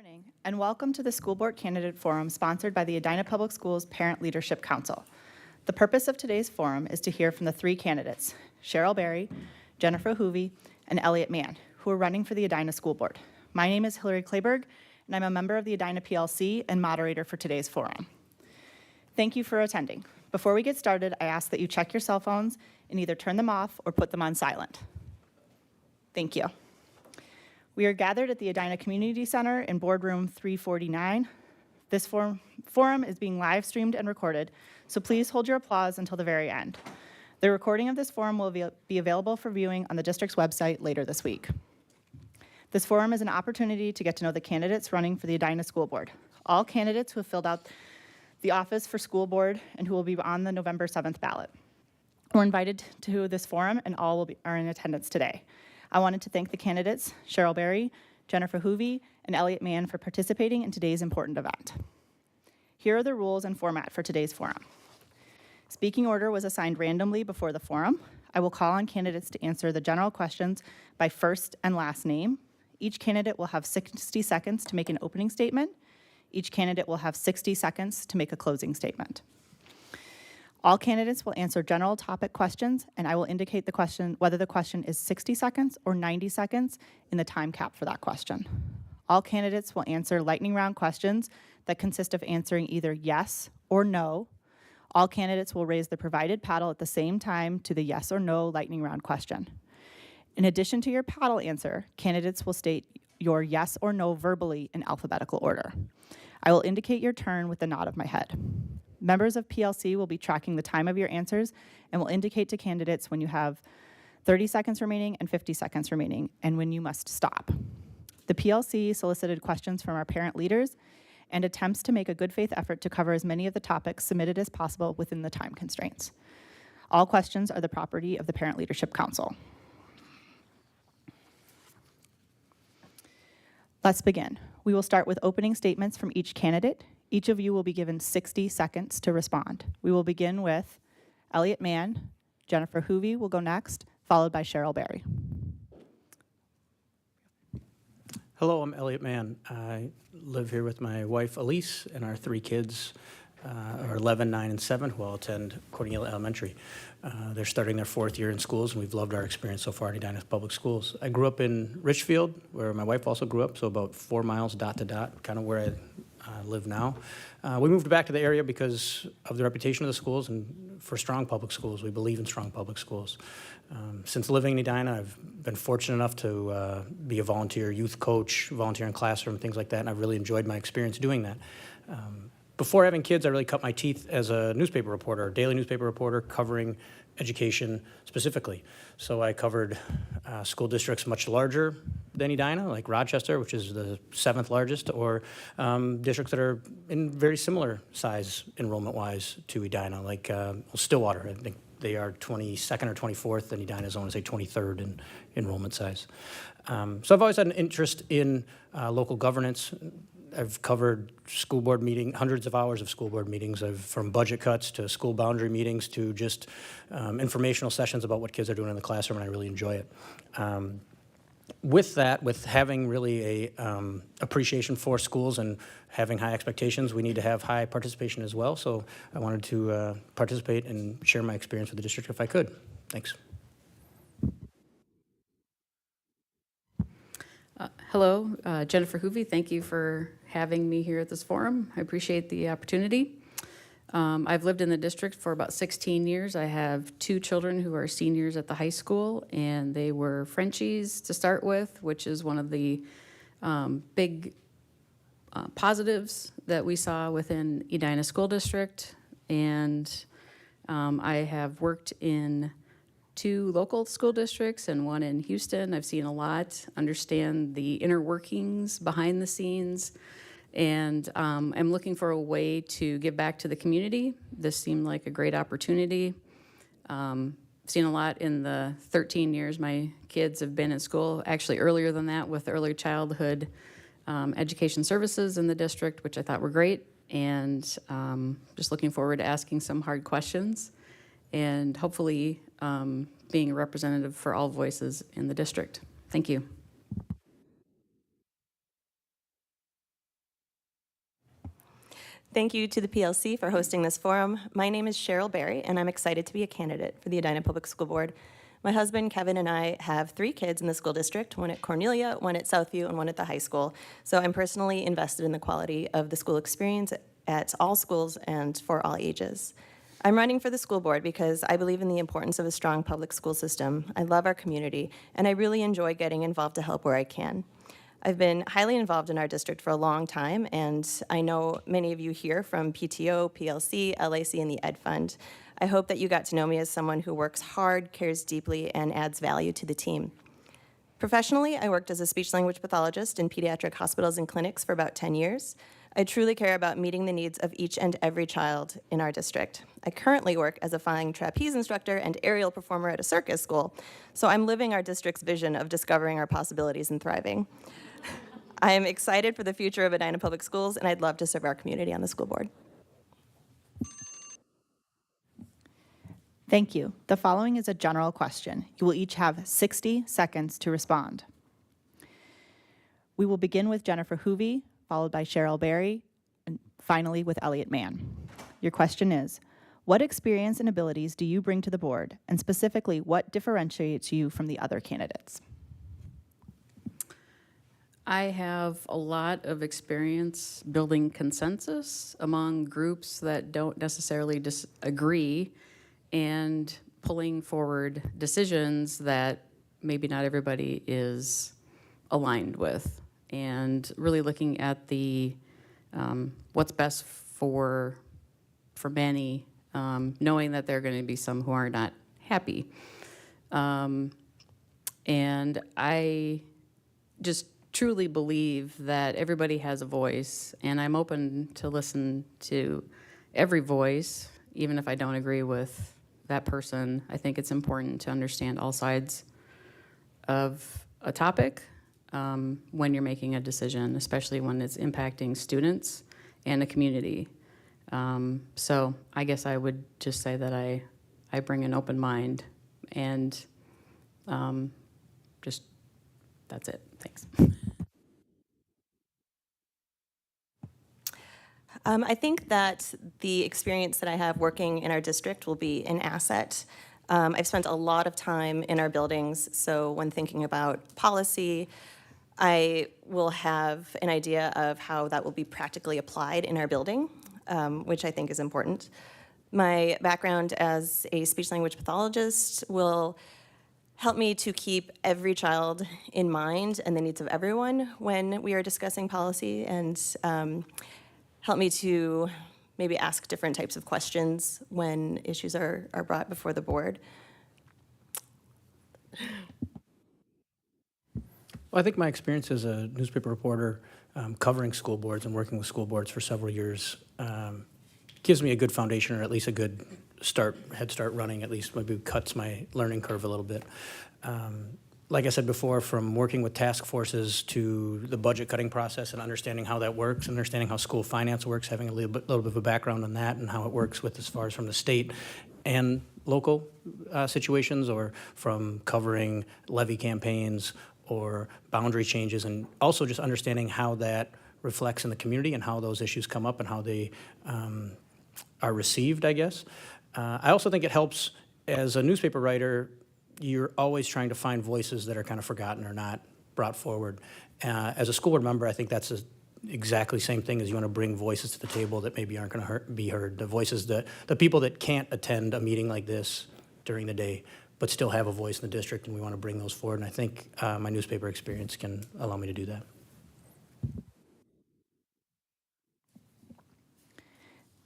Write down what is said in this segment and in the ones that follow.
Morning, and welcome to the School Board Candidate Forum sponsored by the Edina Public Schools Parent Leadership Council. The purpose of today's forum is to hear from the three candidates, Cheryl Berry, Jennifer Hoovey, and Elliot Mann, who are running for the Edina School Board. My name is Hillary Clayberg, and I'm a member of the Edina PLC and moderator for today's forum. Thank you for attending. Before we get started, I ask that you check your cell phones and either turn them off or put them on silent. Thank you. We are gathered at the Edina Community Center in Boardroom 349. This forum is being live streamed and recorded, so please hold your applause until the very end. The recording of this forum will be available for viewing on the district's website later this week. This forum is an opportunity to get to know the candidates running for the Edina School Board. All candidates who have filled out the office for school board and who will be on the November 7th ballot were invited to this forum, and all are in attendance today. I wanted to thank the candidates, Cheryl Berry, Jennifer Hoovey, and Elliot Mann for participating in today's important event. Here are the rules and format for today's forum. Speaking order was assigned randomly before the forum. I will call on candidates to answer the general questions by first and last name. Each candidate will have 60 seconds to make an opening statement. Each candidate will have 60 seconds to make a closing statement. All candidates will answer general topic questions, and I will indicate whether the question is 60 seconds or 90 seconds in the time cap for that question. All candidates will answer lightning round questions that consist of answering either yes or no. All candidates will raise the provided paddle at the same time to the yes or no lightning round question. In addition to your paddle answer, candidates will state your yes or no verbally in alphabetical order. I will indicate your turn with the nod of my head. Members of PLC will be tracking the time of your answers and will indicate to candidates when you have 30 seconds remaining and 50 seconds remaining, and when you must stop. The PLC solicited questions from our parent leaders and attempts to make a good faith effort to cover as many of the topics submitted as possible within the time constraints. All questions are the property of the Parent Leadership Council. Let's begin. We will start with opening statements from each candidate. Each of you will be given 60 seconds to respond. We will begin with Elliot Mann. Jennifer Hoovey will go next, followed by Cheryl Berry. Hello, I'm Elliot Mann. I live here with my wife, Elise, and our three kids, are 11, 9, and 7, who all attend Cornelia Elementary. They're starting their 4th year in schools, and we've loved our experience so far at Edina Public Schools. I grew up in Richfield, where my wife also grew up, so about 4 miles dot to dot, kind of where I live now. We moved back to the area because of the reputation of the schools and for strong public schools. We believe in strong public schools. Since living in Edina, I've been fortunate enough to be a volunteer youth coach, volunteer in classroom, things like that, and I've really enjoyed my experience doing that. Before having kids, I really cut my teeth as a newspaper reporter, daily newspaper reporter covering education specifically. So I covered school districts much larger than Edina, like Rochester, which is the 7th largest, or districts that are in very similar size enrollment-wise to Edina, like Stillwater. I think they are 22nd or 24th, and Edina is, I want to say, 23rd in enrollment size. So I've always had an interest in local governance. I've covered school board hundreds of hours of school board meetings, from budget cuts to school boundary meetings to just informational sessions about what kids are doing in the classroom, and I really enjoy it. With that, with having really a appreciation for schools and having high expectations, we need to have high participation as well. So I wanted to participate and share my experience with the district if I could. Thanks. Hello, Jennifer Hoovey. Thank you for having me here at this forum. I appreciate the opportunity. I've lived in the district for about 16 years. I have 2 children who are seniors at the high school, and they were Frenchies to start with, which is one of the big positives that we saw within Edina School District. And I have worked in 2 local school districts and 1 in Houston. I've seen a lot, understand the inner workings behind the scenes, and I'm looking for a way to give back to the community. This seemed like a great opportunity. I've seen a lot in the 13 years my kids have been in school, actually earlier than that with early childhood education services in the district, which I thought were great, and just looking forward to asking some hard questions and hopefully being a representative for all voices in the district. Thank you. Thank you to the PLC for hosting this forum. My name is Cheryl Berry, and I'm excited to be a candidate for the Edina Public School Board. My husband, Kevin, and I have 3 kids in the school district, one at Cornelia, one at Southview, and one at the high school. So I'm personally invested in the quality of the school experience at all schools and for all ages. I'm running for the school board because I believe in the importance of a strong public school system. I love our community, and I really enjoy getting involved to help where I can. I've been highly involved in our district for a long time, and I know many of you here from PTO, PLC, LAC, and the Ed Fund. I hope that you got to know me as someone who works hard, cares deeply, and adds value to the team. Professionally, I worked as a speech-language pathologist in pediatric hospitals and clinics for about 10 years. I truly care about meeting the needs of each and every child in our district. I currently work as a flying trapeze instructor and aerial performer at a circus school, so I'm living our district's vision of discovering our possibilities and thriving. I am excited for the future of Edina Public Schools, and I'd love to serve our community on the school board. Thank you. The following is a general question. You will each have 60 seconds to respond. We will begin with Jennifer Hoovey, followed by Cheryl Berry, and finally with Elliot Mann. Your question is, what experience and abilities do you bring to the board, and specifically, what differentiates you from the other candidates? I have a lot of experience building consensus among groups that don't necessarily disagree and pulling forward decisions that maybe not everybody is aligned with, and really looking at the what's best for many, knowing that there are going to be some who are not happy. And I just truly believe that everybody has a voice, and I'm open to listen to every voice, even if I don't agree with that person. I think it's important to understand all sides of a topic when you're making a decision, especially when it's impacting students and the community. So I guess I would just say that I bring an open mind, and just that's it. Thanks. I think that the experience that I have working in our district will be an asset. I've spent a lot of time in our buildings, so when thinking about policy, I will have an idea of how that will be practically applied in our building, which I think is important. My background as a speech-language pathologist will help me to keep every child in mind and the needs of everyone when we are discussing policy, and help me to maybe ask different types of questions when issues are brought before the board. Well, I think my experience as a newspaper reporter covering school boards and working with school boards for several years gives me a good foundation, or at least a good head start running, at least maybe cuts my learning curve a little bit. Like I said before, from working with task forces to the budget cutting process and understanding how that works, understanding how school finance works, having a little bit of a background on that and how it works with as far as from the state and local situations, or from covering levy campaigns or boundary changes, and also just understanding how that reflects in the community and how those issues come up and how they are received, I guess. I also think it helps as a newspaper writer. You're always trying to find voices that are kind of forgotten or not brought forward. As a school board member, I think that's exactly the same thing, as you want to bring voices to the table that maybe aren't going to be heard. The voices, the people that can't attend a meeting like this during the day, but still have a voice in the district, and we want to bring those forward. And I think my newspaper experience can allow me to do that.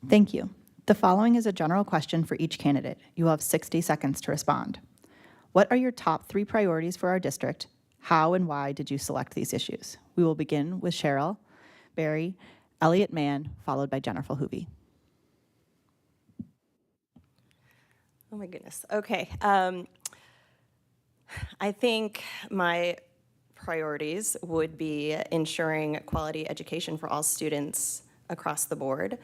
Thank you. The following is a general question for each candidate. You will have 60 seconds to respond. What are your top 3 priorities for our district? How and why did you select these issues? We will begin with Cheryl Berry, Elliot Mann, followed by Jennifer Hoovey. Oh my goodness. Okay. I think my priorities would be ensuring quality education for all students across the board.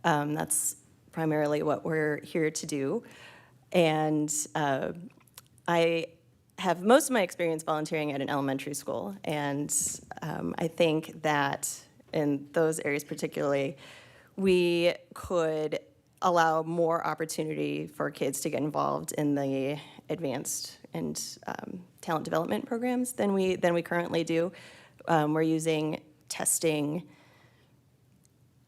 That's primarily what we're here to do. And I have most of my experience volunteering at an elementary school, and I think that in those areas particularly, we could allow more opportunity for kids to get involved in the advanced and talent development programs than we currently do. We're using testing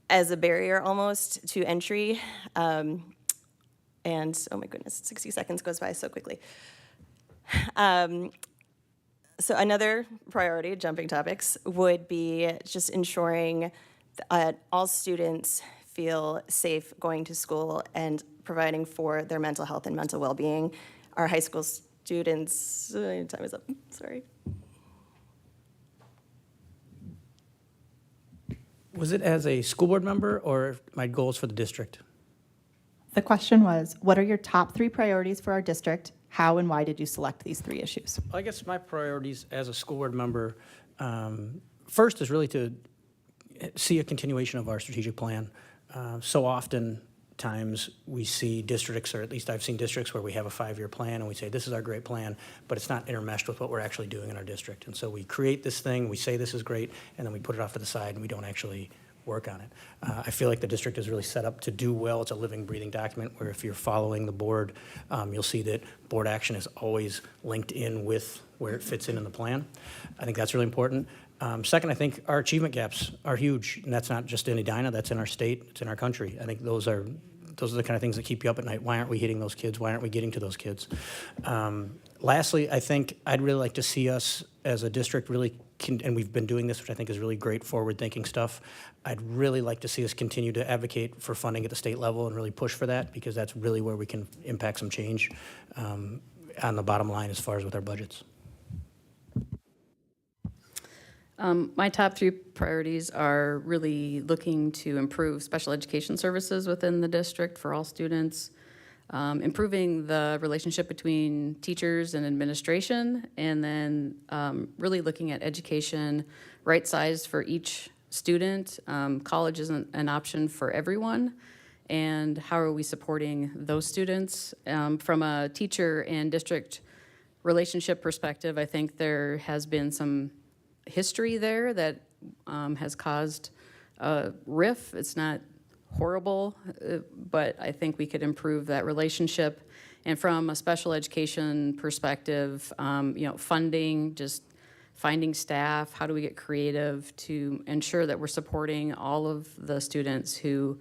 as a barrier almost to entry. And oh my goodness, 60 seconds goes by so quickly. So another priority, jumping topics, would be just ensuring that all students feel safe going to school and providing for their mental health and mental well-being. Our high school students, time is up, sorry. Was it as a school board member or my goals for the district? The question was, what are your top 3 priorities for our district? How and why did you select these 3 issues? I guess my priorities as a school board member, first is really to see a continuation of our strategic plan. So often times we see districts, or at least I've seen districts where we have a 5-year plan and we say, this is our great plan, but it's not intermeshed with what we're actually doing in our district. And so we create this thing, we say this is great, and then we put it off to the side and we don't actually work on it. I feel like the district is really set up to do well. It's a living, breathing document where if you're following the board, you'll see that board action is always linked in with where it fits in the plan. I think that's really important. Second, I think our achievement gaps are huge, and that's not just in Edina, that's in our state, it's in our country. I think those are the kind of things that keep you up at night. Why aren't we hitting those kids? Why aren't we getting to those kids? Lastly, I think I'd really like to see us as a district really, and we've been doing this, which I think is really great forward-thinking stuff. I'd really like to see us continue to advocate for funding at the state level and really push for that, because that's really where we can impact some change on the bottom line as far as with our budgets. My top 3 priorities are really looking to improve special education services within the district for all students, improving the relationship between teachers and administration, and then really looking at education right-sized for each student. College isn't an option for everyone, and how are we supporting those students? From a teacher and district relationship perspective, I think there has been some history there that has caused a rift. It's not horrible, but I think we could improve that relationship. And from a special education perspective, funding, just finding staff, how do we get creative to ensure that we're supporting all of the students who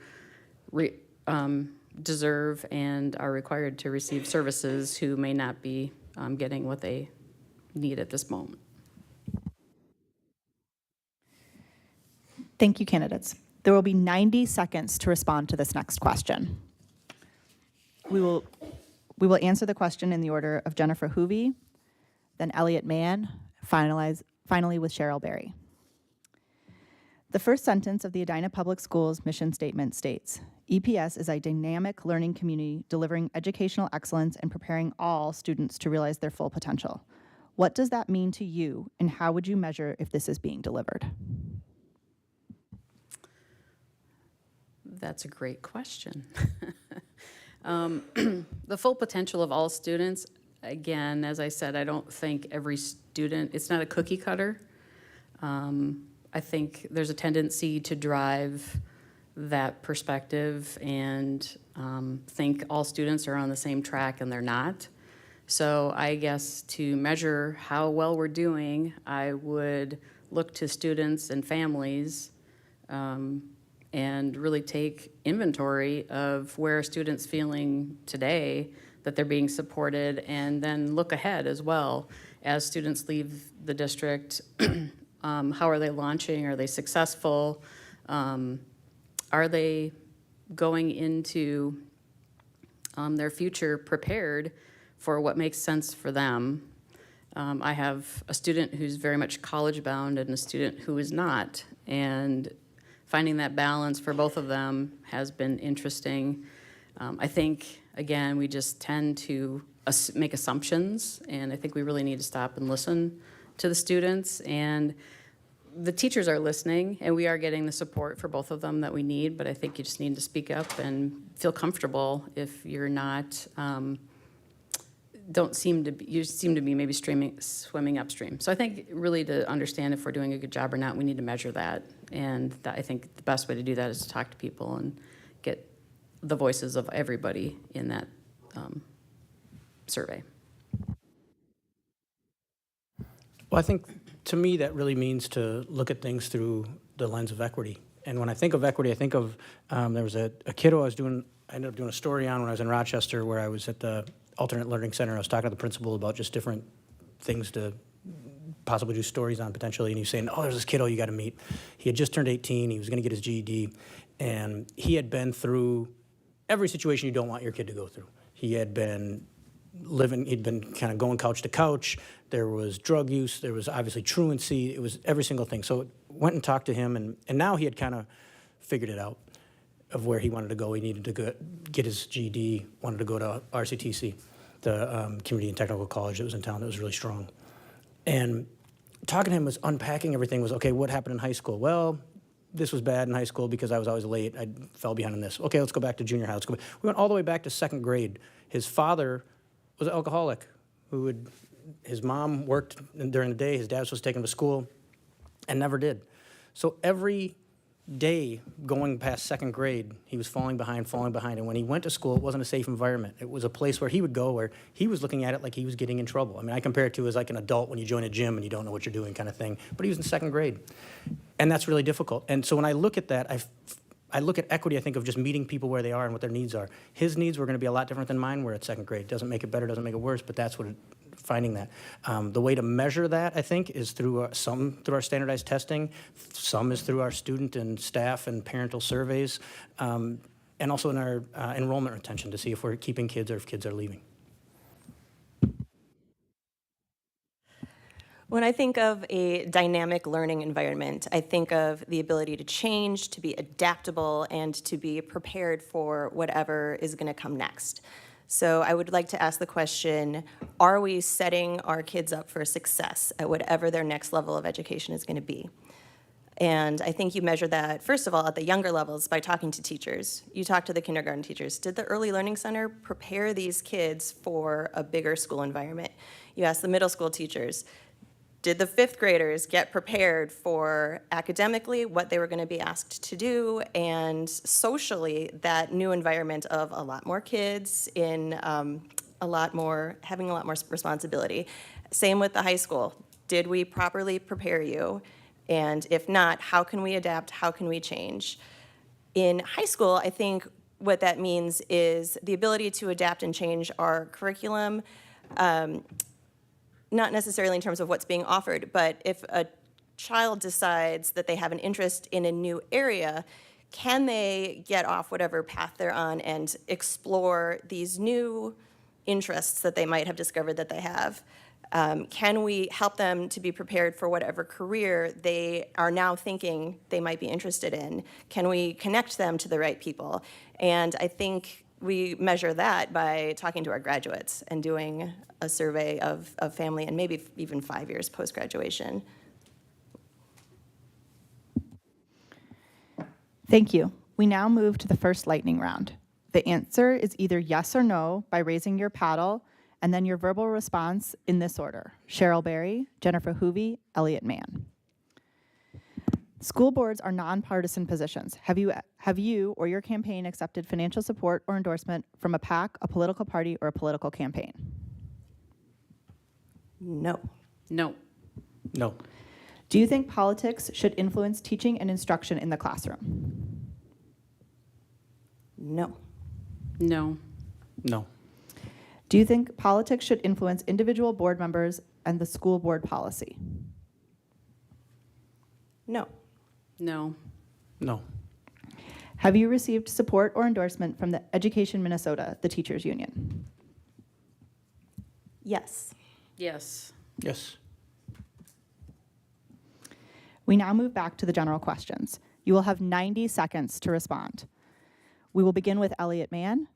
deserve and are required to receive services who may not be getting what they need at this moment. Thank you, candidates. There will be 90 seconds to respond to this next question. We will answer the question in the order of Jennifer Hoovey, then Elliott Mann, finally with Cheryl Berry. The first sentence of the Edina Public Schools mission statement states, EPS is a dynamic learning community delivering educational excellence and preparing all students to realize their full potential. What does that mean to you, and how would you measure if this is being delivered? That's a great question. The full potential of all students, again, as I said, I don't think every student, it's not a cookie cutter. I think there's a tendency to drive that perspective and think all students are on the same track, and they're not. So I guess to measure how well we're doing, I would look to students and families and really take inventory of where students feeling today that they're being supported, and then look ahead as well. As students leave the district, how are they launching? Are they successful? Are they going into their future prepared for what makes sense for them? I have a student who's very much college bound and a student who is not, and finding that balance for both of them has been interesting. I think, again, we just tend to make assumptions, and I think we really need to stop and listen to the students. And the teachers are listening, and we are getting the support for both of them that we need, but I think you just need to speak up and feel comfortable if you're not you seem to be maybe swimming upstream. So I think really to understand if we're doing a good job or not, we need to measure that. And I think the best way to do that is to talk to people and get the voices of everybody in that survey. Well, I think to me that really means to look at things through the lens of equity. And when I think of equity, I think of there was a kiddo I ended up doing a story on when I was in Rochester, where I was at the alternate learning center. I was talking to the principal about just different things to possibly do stories on potentially, and he was saying, oh, there's this kiddo you got to meet. He had just turned 18, he was going to get his GED, and he had been through every situation you don't want your kid to go through. He had been he'd been kind of going couch to couch, there was drug use, there was obviously truancy, it was every single thing. So went and talked to him, and now he had kind of figured it out of where he wanted to go. He needed to get his GED, wanted to go to RCTC, the Community and Technical College that was in town that was really strong. And talking to him was unpacking everything, was, okay, what happened in high school? Well, this was bad in high school because I was always late. I fell behind on this. Okay, let's go back to junior high. We went all the way back to second grade. His father was an alcoholic his mom worked during the day, his dad was supposed to take him to school, and never did. So every day going past second grade, he was falling behind, and when he went to school, it wasn't a safe environment. It was a place where he would go where he was looking at it like he was getting in trouble. I mean, I compare it to as like an adult when you join a gym and you don't know what you're doing kind of thing, but he was in second grade, and that's really difficult. And so when I look at that, I look at equity, I think of just meeting people where they are and what their needs are. His needs were going to be a lot different than mine were at second grade. Doesn't make it better, doesn't make it worse, but that's finding that. The way to measure that, I think, is through our standardized testing. Some is through our student and staff and parental surveys, and also in our enrollment retention to see if we're keeping kids or if kids are leaving. When I think of a dynamic learning environment, I think of the ability to change, to be adaptable, and to be prepared for whatever is going to come next. So I would like to ask the question, are we setting our kids up for success at whatever their next level of education is going to be? And I think you measure that, first of all, at the younger levels by talking to teachers. You talk to the kindergarten teachers. Did the Early Learning Center prepare these kids for a bigger school environment? You ask the middle school teachers, did the fifth graders get prepared for academically what they were going to be asked to do, and socially that new environment of a lot more kids in having a lot more responsibility? Same with the high school. Did we properly prepare you? And if not, how can we adapt? How can we change? In high school, I think what that means is the ability to adapt and change our curriculum, not necessarily in terms of what's being offered, but if a child decides that they have an interest in a new area, can they get off whatever path they're on and explore these new interests that they might have discovered that they have? Can we help them to be prepared for whatever career they are now thinking they might be interested in? Can we connect them to the right people? And I think we measure that by talking to our graduates and doing a survey of family and maybe even 5 years post-graduation. Thank you. We now move to the first lightning round. The answer is either yes or no by raising your paddle, and then your verbal response in this order: Cheryl Berry, Jennifer Hoovey, Elliott Mann. School boards are nonpartisan positions. Have you or your campaign accepted financial support or endorsement from a PAC, a political party, or a political campaign? No. No. No. Do you think politics should influence teaching and instruction in the classroom? No. No. No. Do you think politics should influence individual board members and the school board policy? No. No. No. Have you received support or endorsement from the Education Minnesota, the teachers union? Yes. Yes. Yes. We now move back to the general questions. You will have 90 seconds to respond. We will begin with Elliott Mann,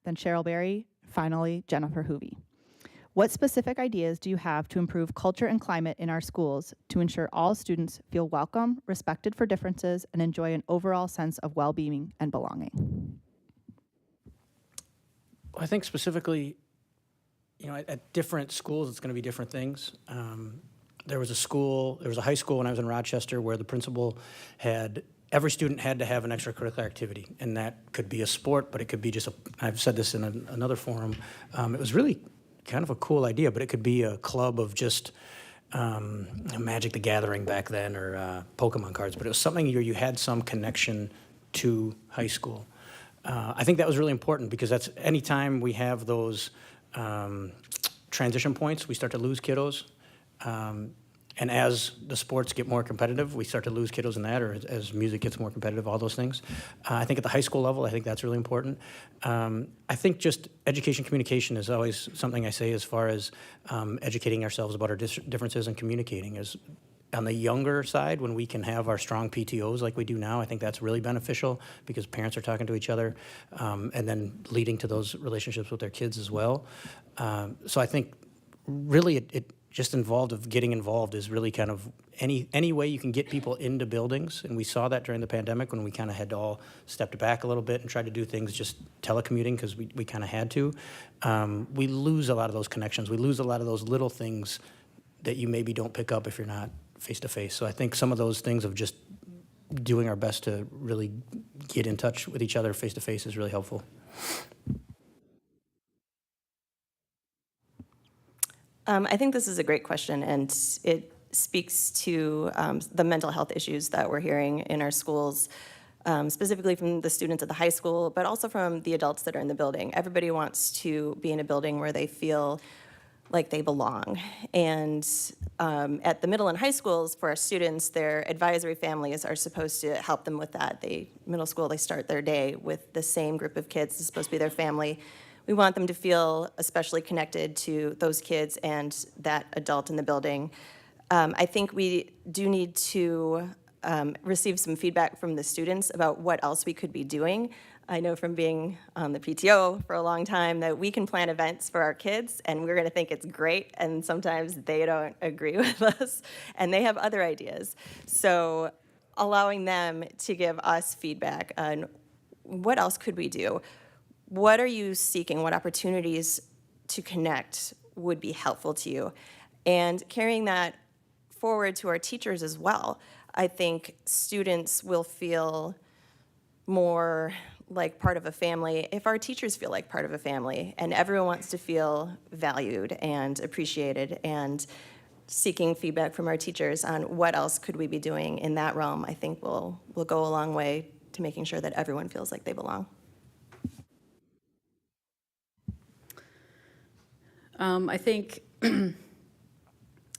then Cheryl Berry, finally Jennifer Hoovey. What specific ideas do you have to improve culture and climate in our schools to ensure all students feel welcome, respected for differences, and enjoy an overall sense of well-being and belonging? I think specifically, at different schools, it's going to be different things. There was a high school when I was in Rochester where the principal every student had to have an extracurricular activity, and that could be a sport, but it could be I've said this in another forum, it was really kind of a cool idea, but it could be a club of just Magic the Gathering back then, or Pokemon cards, but it was something you had some connection to high school. I think that was really important because that's anytime we have those transition points, we start to lose kiddos. And as the sports get more competitive, we start to lose kiddos in that, or as music gets more competitive, all those things. I think at the high school level, I think that's really important. I think just education communication is always something I say as far as educating ourselves about our differences and communicating is on the younger side, when we can have our strong PTOs like we do now, I think that's really beneficial because parents are talking to each other and then leading to those relationships with their kids as well. So I think really it just getting involved is really kind of any way you can get people into buildings. And we saw that during the pandemic when we kind of had to all stepped back a little bit and tried to do things just telecommuting because we kind of had to. We lose a lot of those connections. We lose a lot of those little things that you maybe don't pick up if you're not face-to-face. So I think some of those things of just doing our best to really get in touch with each other face-to-face is really helpful. I think this is a great question, and it speaks to the mental health issues that we're hearing in our schools, specifically from the students at the high school, but also from the adults that are in the building. Everybody wants to be in a building where they feel like they belong. And at the middle and high schools, for our students, their advisory families are supposed to help them with that. Middle school, they start their day with the same group of kids. It's supposed to be their family. We want them to feel especially connected to those kids and that adult in the building. I think we do need to receive some feedback from the students about what else we could be doing. I know from being on the PTO for a long time that we can plan events for our kids and we're going to think it's great, and sometimes they don't agree with us and they have other ideas. So allowing them to give us feedback on what else could we do? What are you seeking? What opportunities to connect would be helpful to you? And carrying that forward to our teachers as well. I think students will feel more like part of a family if our teachers feel like part of a family, and everyone wants to feel valued and appreciated, and seeking feedback from our teachers on what else could we be doing in that realm, I think will go a long way to making sure that everyone feels like they belong. I think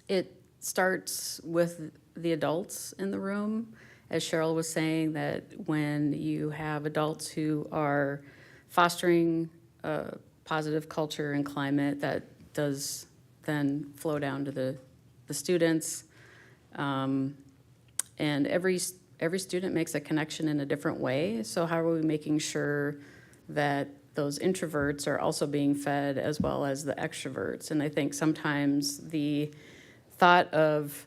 it starts with the adults in the room. As Cheryl was saying, that when you have adults who are fostering a positive culture and climate, that does then flow down to the students. And every student makes a connection in a different way. So how are we making sure that those introverts are also being fed as well as the extroverts? And I think sometimes the thought of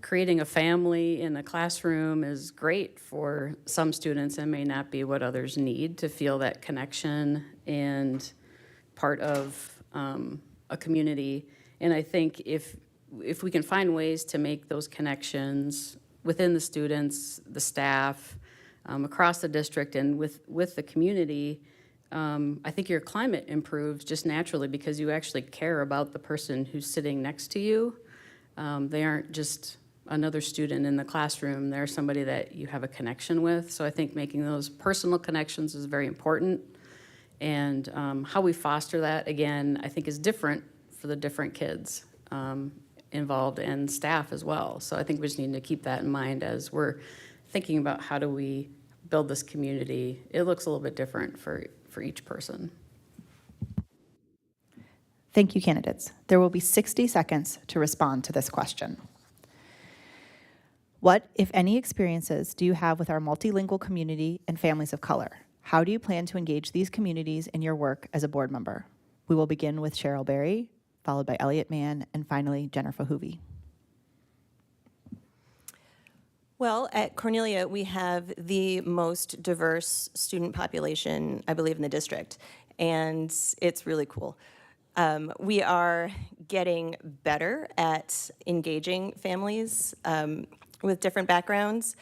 creating a family in a classroom is great for some students and may not be what others need to feel that connection and part of a community. And I think if we can find ways to make those connections within the students, the staff, across the district and with the community, I think your climate improves just naturally because you actually care about the person who's sitting next to you. They aren't just another student in the classroom. They're somebody that you have a connection with. So I think making those personal connections is very important. And how we foster that, again, I think is different for the different kids involved and staff as well. So I think we just need to keep that in mind as we're thinking about how do we build this community. It looks a little bit different for each person. Thank you, candidates. There will be 60 seconds to respond to this question. What, if any, experiences do you have with our multilingual community and families of color? How do you plan to engage these communities in your work as a board member? We will begin with Cheryl Berry, followed by Elliott Mann, and finally Jennifer Hoovey. Well, at Cornelia, we have the most diverse student population, I believe, in the district, and it's really cool. We are getting better at engaging families with different backgrounds.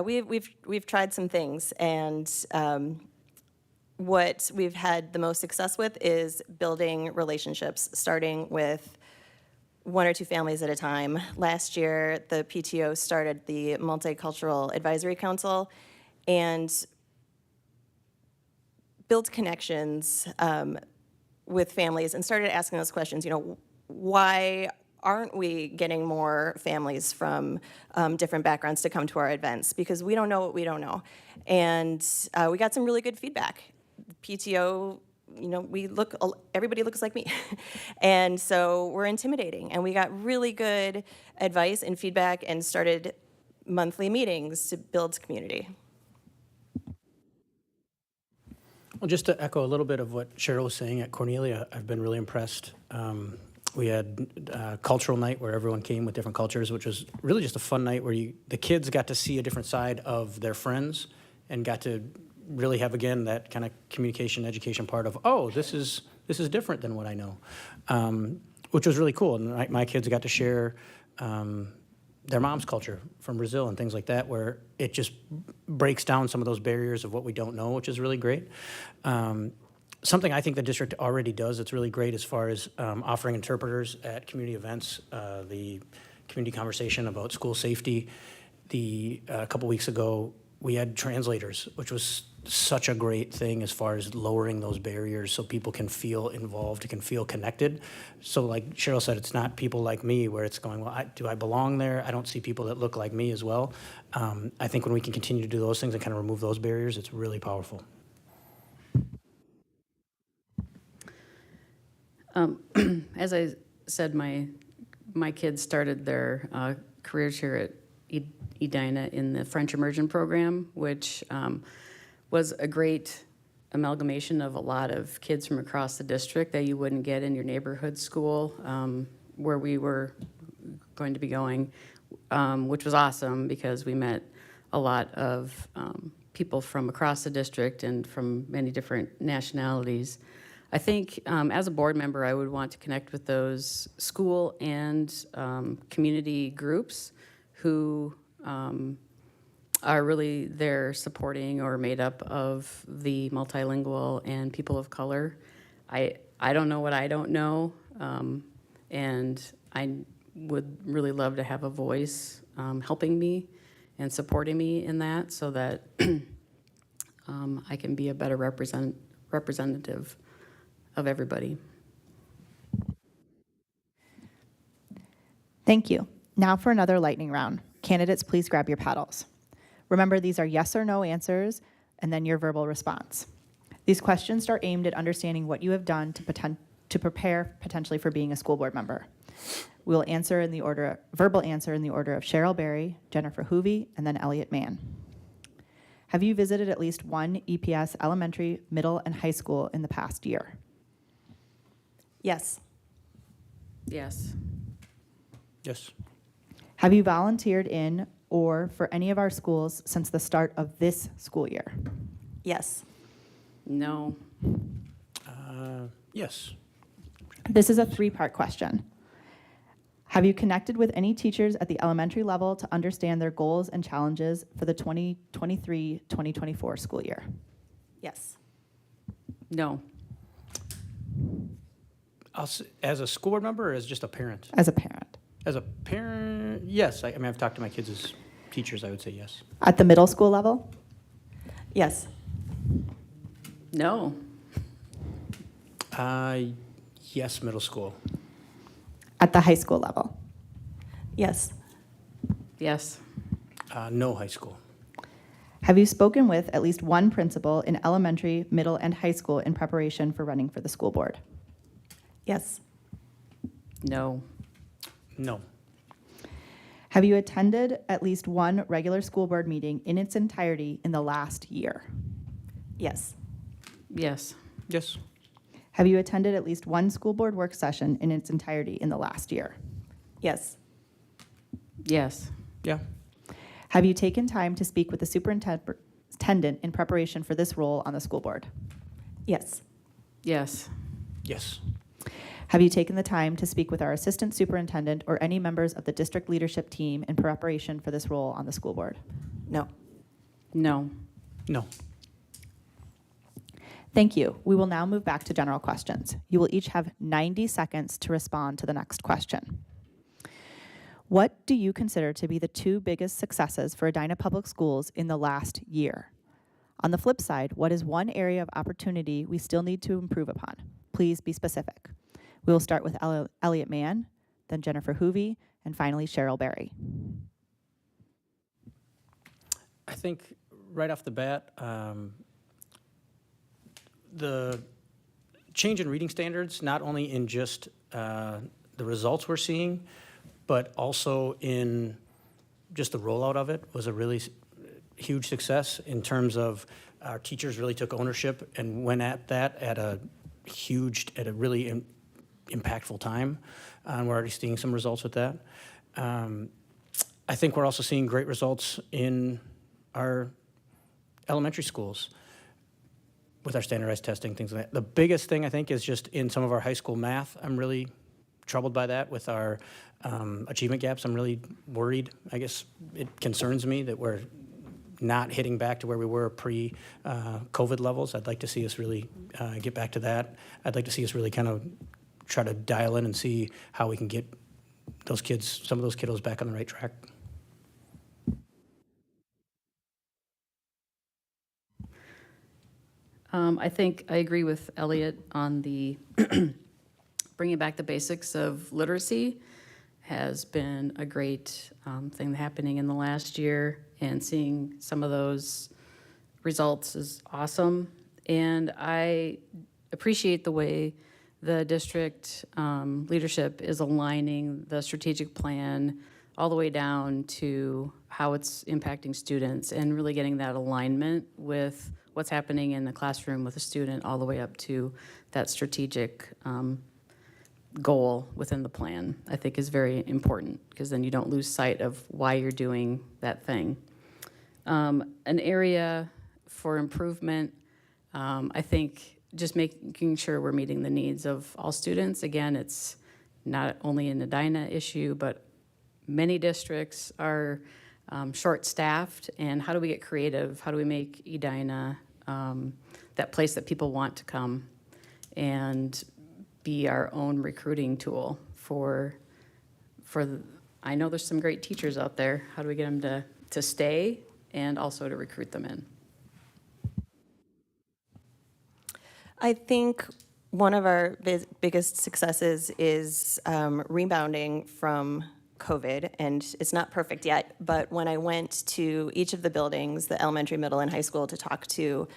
We've tried some things, and what we've had the most success with is building relationships, starting with 1 or 2 families at a time. Last year, the PTO started the Multicultural Advisory Council and built connections with families and started asking those questions, why aren't we getting more families from different backgrounds to come to our events? Because we don't know what we don't know. And we got some really good feedback. PTO, everybody looks like me. And so we're intimidating. And we got really good advice and feedback and started monthly meetings to build community. Well, just to echo a little bit of what Cheryl was saying at Cornelia, I've been really impressed. We had a cultural night where everyone came with different cultures, which was really just a fun night where the kids got to see a different side of their friends and got to really have, again, that kind of communication, education part of, oh, this is different than what I know, which was really cool. And my kids got to share their mom's culture from Brazil and things like that, where it just breaks down some of those barriers of what we don't know, which is really great. Something I think the district already does that's really great as far as offering interpreters at community events, the community conversation about school safety. A couple weeks ago, we had translators, which was such a great thing as far as lowering those barriers so people can feel involved, can feel connected. So like Cheryl said, it's not people like me where it's going, well, do I belong there? I don't see people that look like me as well. I think when we can continue to do those things and kind of remove those barriers, it's really powerful. As I said, my kids started their careers here at Edina in the French Immersion program, which was a great amalgamation of a lot of kids from across the district that you wouldn't get in your neighborhood school where we were going to be going, which was awesome because we met a lot of people from across the district and from many different nationalities. I think as a board member, I would want to connect with those school and community groups who are really there supporting or made up of the multilingual and people of color. I don't know what I don't know, and I would really love to have a voice helping me and supporting me in that so that I can be a better representative of everybody. Thank you. Now for another lightning round. Candidates, please grab your paddles. Remember, these are yes or no answers, and then your verbal response. These questions are aimed at understanding what you have done to prepare potentially for being a school board member. We will answer in the order, verbal answer in the order of Cheryl Berry, Jennifer Hoovey, and then Elliott Mann. Have you visited at least one EPS elementary, middle, and high school in the past year? Yes. Yes. Yes. Have you volunteered in or for any of our schools since the start of this school year? Yes. No. Yes. This is a 3-part question. Have you connected with any teachers at the elementary level to understand their goals and challenges for the 2023-2024 school year? Yes. No. As a school board member or as just a parent? As a parent. As a parent, yes. I mean, I've talked to my kids as teachers, I would say yes. At the middle school level? Yes. No. Yes, middle school. At the high school level? Yes. Yes. No, high school. Have you spoken with at least one principal in elementary, middle, and high school in preparation for running for the school board? Yes. No. No. Have you attended at least one regular school board meeting in its entirety in the last year? Yes. Yes. Yes. Have you attended at least one school board work session in its entirety in the last year? Yes. Yes. Yeah. Have you taken time to speak with the superintendent in preparation for this role on the school board? Yes. Yes. Yes. Have you taken the time to speak with our assistant superintendent or any members of the district leadership team in preparation for this role on the school board? No. No. No. Thank you. We will now move back to general questions. You will each have 90 seconds to respond to the next question. What do you consider to be the two biggest successes for Edina Public Schools in the last year? On the flip side, what is one area of opportunity we still need to improve upon? Please be specific. We will start with Elliot Mann, then Jennifer Hoovey, and finally Cheryl Berry. I think right off the bat, the change in reading standards, not only in just the results we're seeing, but also in just the rollout of it was a really huge success in terms of our teachers really took ownership and went at that at a really impactful time. And we're already seeing some results with that. I think we're also seeing great results in our elementary schools with our standardized testing, things like that. The biggest thing, I think, is just in some of our high school math. I'm really troubled by that with our achievement gaps. I'm really worried. I guess it concerns me that we're not hitting back to where we were pre-COVID levels. I'd like to see us really get back to that. I'd like to see us really kind of try to dial in and see how we can get those kids, some of those kiddos, back on the right track. I think I agree with Elliot on the bringing back the basics of literacy has been a great thing happening in the last year, and seeing some of those results is awesome. And I appreciate the way the district leadership is aligning the strategic plan all the way down to how it's impacting students and really getting that alignment with what's happening in the classroom with a student all the way up to that strategic goal within the plan, I think is very important, because then you don't lose sight of why you're doing that thing. An area for improvement, I think just making sure we're meeting the needs of all students. Again, it's not only an Edina issue, but many districts are short-staffed, and how do we get creative? How do we make Edina that place that people want to come and be our own recruiting tool for I know there's some great teachers out there. How do we get them to stay and also to recruit them in? I think one of our biggest successes is rebounding from COVID, and it's not perfect yet, but when I went to each of the buildings, the elementary, middle, and high school, to talk to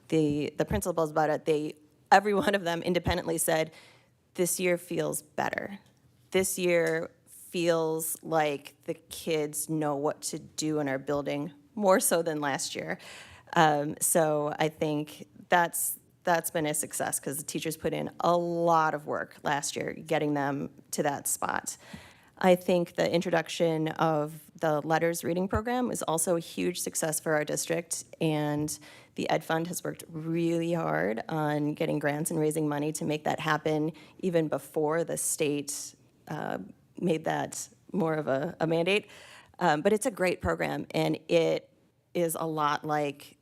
the principals about it, every one of them independently said, this year feels better. This year feels like the kids know what to do in our building, more so than last year. So I think that's been a success, because the teachers put in a lot of work last year getting them to that spot. I think the introduction of the letters reading program is also a huge success for our district, and the Ed Fund has worked really hard on getting grants and raising money to make that happen even before the state made that more of a mandate. But it's a great program, and it is a lot like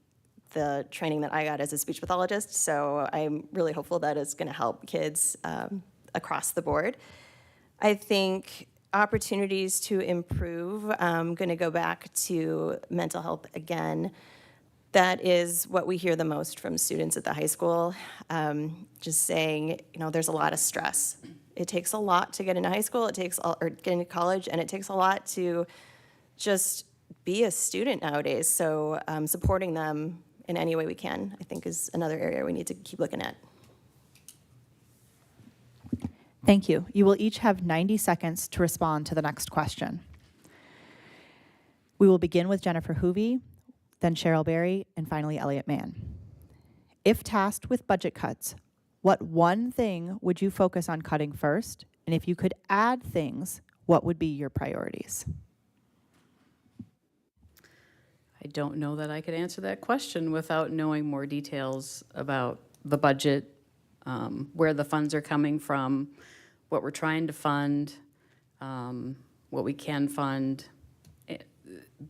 the training that I got as a speech pathologist, so I'm really hopeful that it's going to help kids across the board. I think opportunities to improve, I'm going to go back to mental health again. That is what we hear the most from students at the high school, just saying, there's a lot of stress. It takes a lot to get into high school, or get into college, and it takes a lot to just be a student nowadays. So supporting them in any way we can, I think, is another area we need to keep looking at. Thank you. You will each have 90 seconds to respond to the next question. We will begin with Jennifer Hoovey, then Cheryl Berry, and finally Elliot Mann. If tasked with budget cuts, what one thing would you focus on cutting first? And if you could add things, what would be your priorities? I don't know that I could answer that question without knowing more details about the budget, where the funds are coming from, what we're trying to fund, what we can fund,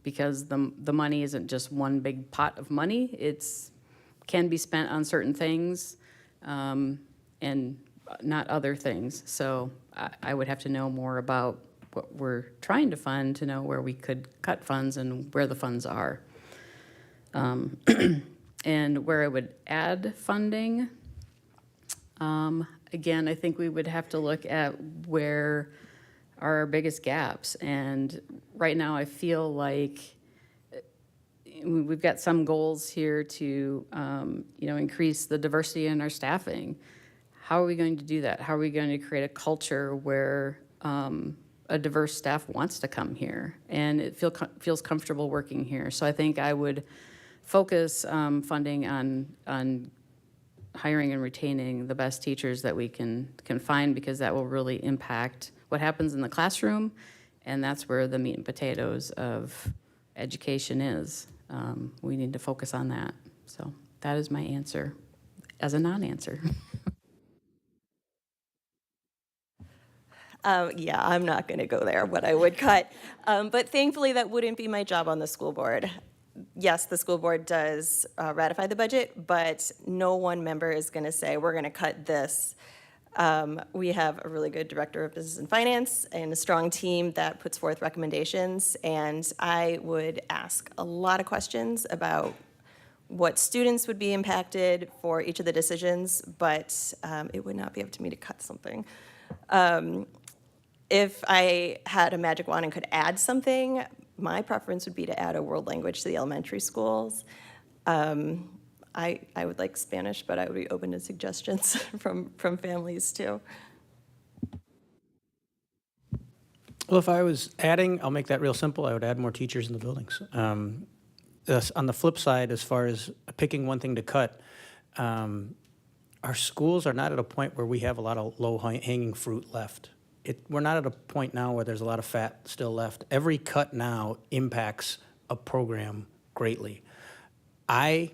because the money isn't just one big pot of money. It's can be spent on certain things and not other things. So I would have to know more about what we're trying to fund to know where we could cut funds and where the funds are. And where I would add funding, again, I think we would have to look at where are our biggest gaps. And right now I feel like we've got some goals here to, increase the diversity in our staffing. How are we going to do that? How are we going to create a culture where a diverse staff wants to come here and it feels comfortable working here? So I think I would focus funding on hiring and retaining the best teachers that we can find, because that will really impact what happens in the classroom, and that's where the meat and potatoes of education is. We need to focus on that. So that is my answer as a non-answer. Yeah, I'm not going to go there, what I would cut. But thankfully, that wouldn't be my job on the school board. Yes, the school board does ratify the budget, but no one member is going to say, we're going to cut this. We have a really good director of business and finance and a strong team that puts forth recommendations. And I would ask a lot of questions about what students would be impacted for each of the decisions, but it would not be up to me to cut something. If I had a magic wand and could add something, my preference would be to add a world language to the elementary schools. I would like Spanish, but I would be open to suggestions from families too. Well, if I was adding, I'll make that real simple. I would add more teachers in the buildings. On the flip side, as far as picking one thing to cut, our schools are not at a point where we have a lot of low-hanging fruit left. We're not at a point now where there's a lot of fat still left. Every cut now impacts a program greatly. I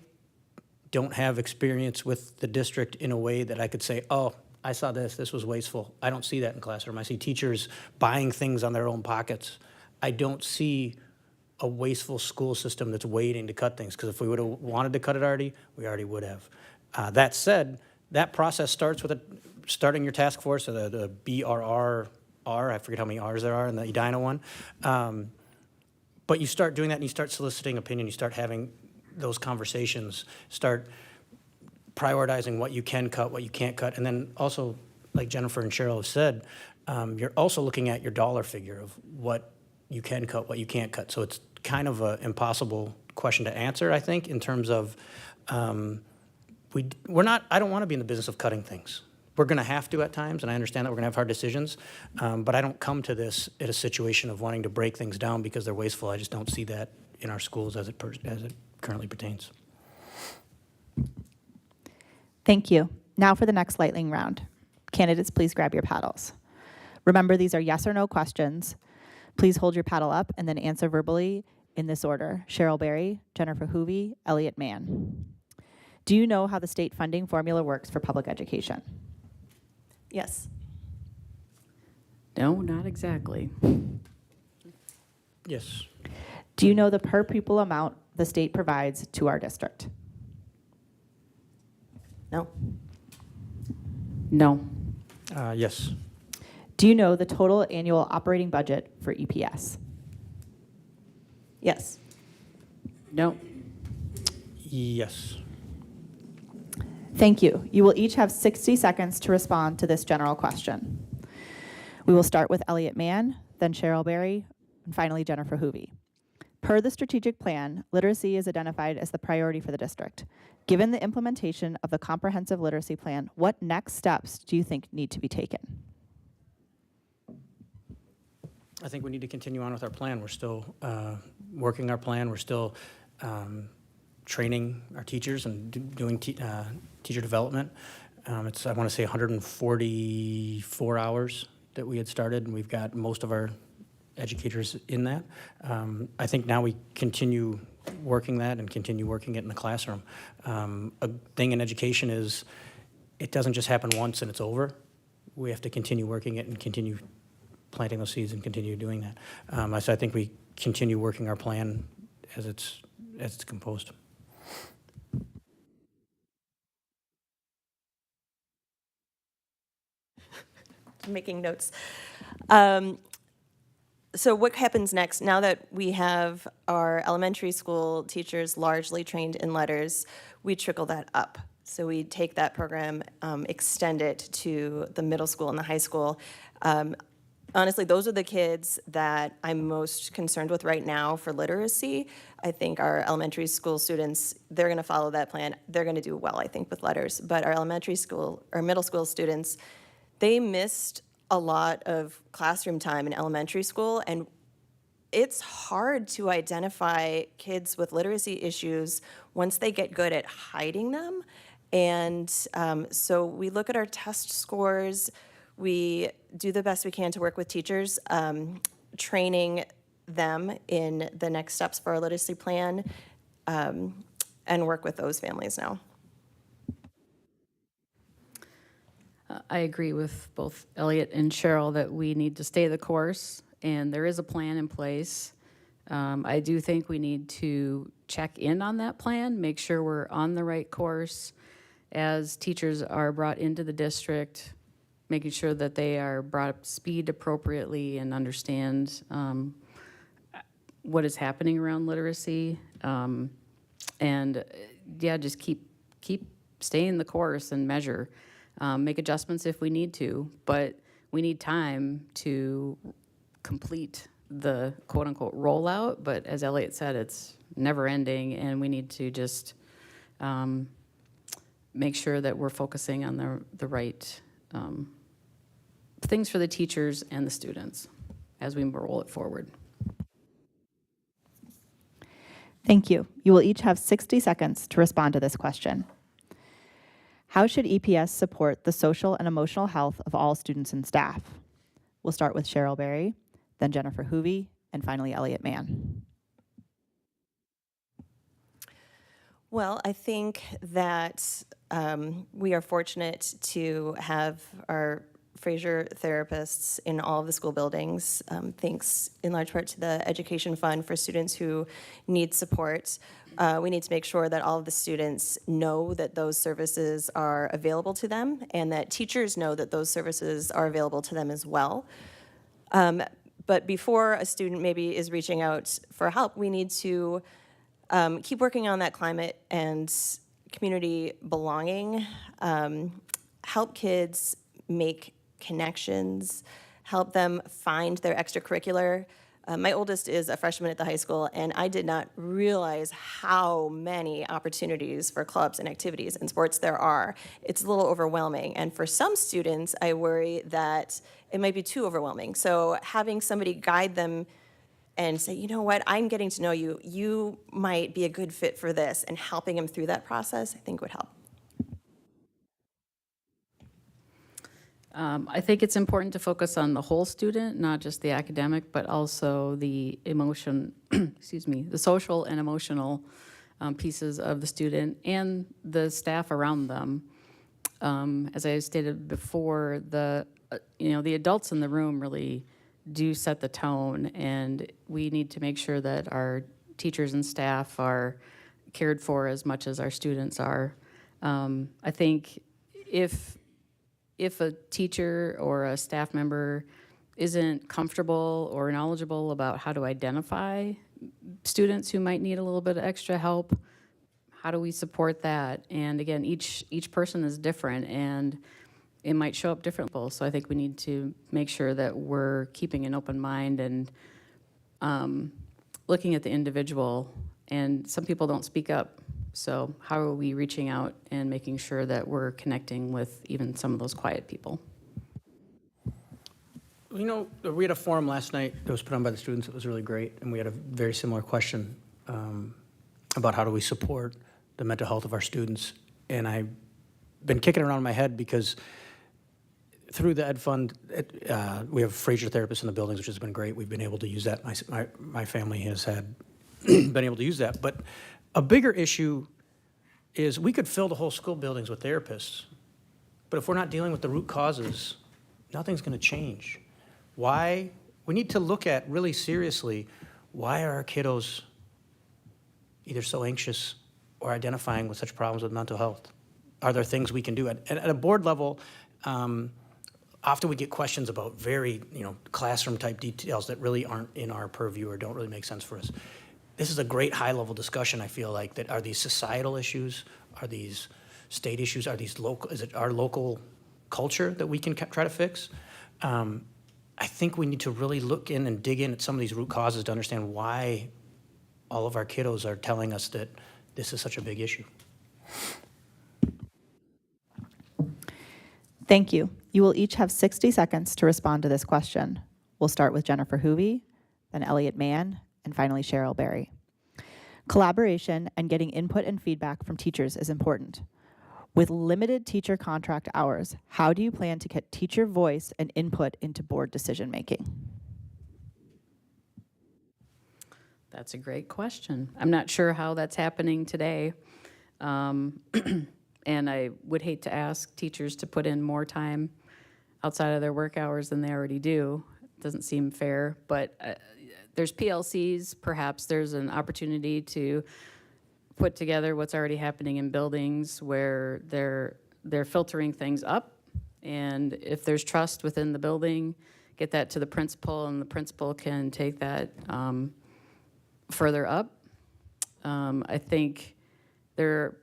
don't have experience with the district in a way that I could say, oh, I saw this was wasteful. I don't see that in classroom. I see teachers buying things on their own pockets. I don't see a wasteful school system that's waiting to cut things, because if we would have wanted to cut it already, we already would have. That said, that process starts with starting your task force, or the BRRR, I forget how many R's there are in the Edina one. But you start doing that and you start soliciting opinion, you start having those conversations, start prioritizing what you can cut, what you can't cut, and then also, like Jennifer and Cheryl have said, you're also looking at your dollar figure of what you can cut, what you can't cut. So it's kind of an impossible question to answer, I think, in terms of we're not. I don't want to be in the business of cutting things. We're going to have to at times, and I understand that we're going to have hard decisions, but I don't come to this in a situation of wanting to break things down because they're wasteful. I just don't see that in our schools as it currently pertains. Thank you. Now for the next lightning round. Candidates, please grab your paddles. Remember, these are yes or no questions. Please hold your paddle up and then answer verbally in this order: Cheryl Berry, Jennifer Hoovey, Elliott Mann. Do you know how the state funding formula works for public education? Yes. No, not exactly. Yes. Do you know the per pupil amount the state provides to our district? No. No. Yes. Do you know the total annual operating budget for EPS? Yes. No. Yes. Thank you. You will each have 60 seconds to respond to this general question. We will start with Elliott Mann, then Cheryl Berry, and finally Jennifer Hoovey. Per the strategic plan, literacy is identified as the priority for the district. Given the implementation of the comprehensive literacy plan, what next steps do you think need to be taken? I think we need to continue on with our plan. We're still working our plan. We're still training our teachers and doing teacher development. It's, I want to say, 144 hours that we had started, and we've got most of our educators in that. I think now we continue working that and continue working it in the classroom. A thing in education is it doesn't just happen once and it's over. we have to continue working it and continue planting those seeds and continue doing that. So I think we continue working our plan as it's composed. Making notes. So what happens next? Now that we have our elementary school teachers largely trained in letters, we trickle that up. So we take that program, extend it to the middle school and the high school. Honestly, those are the kids that I'm most concerned with right now for literacy. I think our elementary school students, they're going to follow that plan. They're going to do well, I think, with letters. But our elementary school or middle school students, they missed a lot of classroom time in elementary school, and it's hard to identify kids with literacy issues once they get good at hiding them. And so we look at our test scores. We do the best we can to work with teachers, training them in the next steps for our literacy plan, and work with those families now. I agree with both Elliot and Cheryl that we need to stay the course, and there is a plan in place. I do think we need to check in on that plan, make sure we're on the right course as teachers are brought into the district, making sure that they are brought up to speed appropriately and understand what is happening around literacy. And yeah, just keep staying the course and measure. Make adjustments if we need to, but we need time to complete the quote-unquote rollout. But as Elliot said, it's never ending, and we need to just make sure that we're focusing on the right things for the teachers and the students as we roll it forward. Thank you. You will each have 60 seconds to respond to this question. How should EPS support the social and emotional health of all students and staff? We'll start with Cheryl Berry, then Jennifer Hoovey, and finally Elliot Mann. Well, I think that we are fortunate to have our Fraser therapists in all of the school buildings, thanks in large part to the Education Fund for students who need support. We need to make sure that all of the students know that those services are available to them and that teachers know that those services are available to them as well. But before a student maybe is reaching out for help, we need to keep working on that climate and community belonging, help kids make connections, help them find their extracurricular. My oldest is a freshman at the high school, and I did not realize how many opportunities for clubs and activities and sports there are. It's a little overwhelming, and for some students, I worry that it might be too overwhelming. So having somebody guide them and say, you know what, I'm getting to know you, you might be a good fit for this, and helping them through that process, I think would help. I think it's important to focus on the whole student, not just the academic, but also the emotion, excuse me, the social and emotional pieces of the student and the staff around them. As I stated before, the adults in the room really do set the tone, and we need to make sure that our teachers and staff are cared for as much as our students are. I think if a teacher or a staff member isn't comfortable or knowledgeable about how to identify students who might need a little bit of extra help, how do we support that? And again, each person is different, and it might show up differently. So I think we need to make sure that we're keeping an open mind and looking at the individual. And some people don't speak up. So how are we reaching out and making sure that we're connecting with even some of those quiet people? You know, we had a forum last night that was put on by the students. It was really great, and we had a very similar question about how do we support the mental health of our students. And I've been kicking around in my head because through the Ed Fund, we have Fraser therapists in the buildings, which has been great. We've been able to use that. My family has been able to use that. But a bigger issue is we could fill the whole school buildings with therapists, but if we're not dealing with the root causes nothing's going to change. Why? We need to look at really seriously, why are our kiddos either so anxious or identifying with such problems with mental health? Are there things we can do? At a board level, often we get questions about very, classroom-type details that really aren't in our purview or don't really make sense for us. This is a great high-level discussion, I feel like, that are these societal issues? Are these state issues? Are these local? Is it our local culture that we can try to fix? I think we need to really look in and dig in at some of these root causes to understand why all of our kiddos are telling us that this is such a big issue. Thank you. You will each have 60 seconds to respond to this question. We'll start with Jennifer Hoovey, then Elliot Mann, and finally Cheryl Berry. Collaboration and getting input and feedback from teachers is important. With limited teacher contract hours, how do you plan to get teacher voice and input into board decision making? That's a great question. I'm not sure how that's happening today. And I would hate to ask teachers to put in more time outside of their work hours than they already do. It doesn't seem fair, but there's PLCs. Perhaps there's an opportunity to put together what's already happening in buildings where they're filtering things up. And if there's trust within the building, get that to the principal, and the principal can take that further up. I think there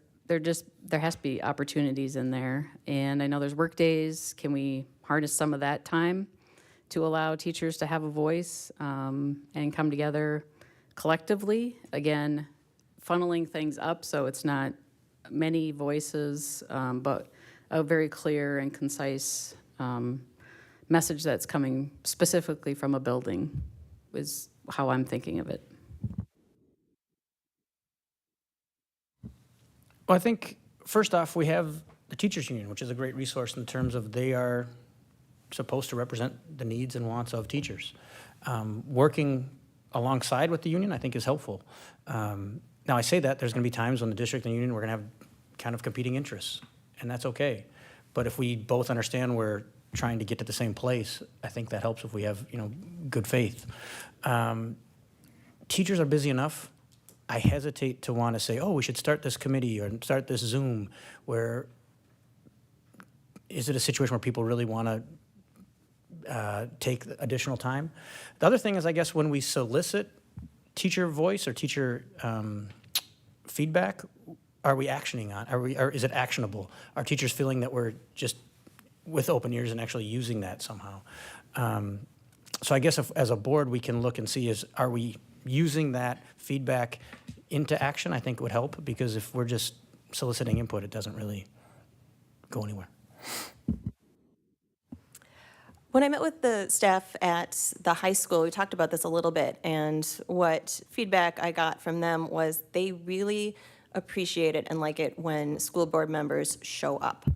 has to be opportunities in there. And I know there's work days. Can we harness some of that time to allow teachers to have a voice and come together collectively? Again, funneling things up so it's not many voices, but a very clear and concise message that's coming specifically from a building is how I'm thinking of it. Well, I think, first off, we have the teachers union, which is a great resource in terms of they are supposed to represent the needs and wants of teachers. Working alongside with the union, I think, is helpful. Now, I say that there's going to be times when the district and the union, we're going to have kind of competing interests, and that's okay. But if we both understand we're trying to get to the same place, I think that helps if we have, good faith. Teachers are busy enough. I hesitate to want to say, we should start this committee or start this Zoom, where is it a situation where people really want to take additional time? The other thing is, I guess, when we solicit teacher voice or teacher feedback, are we actioning on? Or is it actionable? Are teachers feeling that we're just with open ears and actually using that somehow? So I guess as a board, we can look and see are we using that feedback into action? I think it would help, because if we're just soliciting input, it doesn't really go anywhere. When I met with the staff at the high school, we talked about this a little bit, and what feedback I got from them was they really appreciate it and like it when school board members show up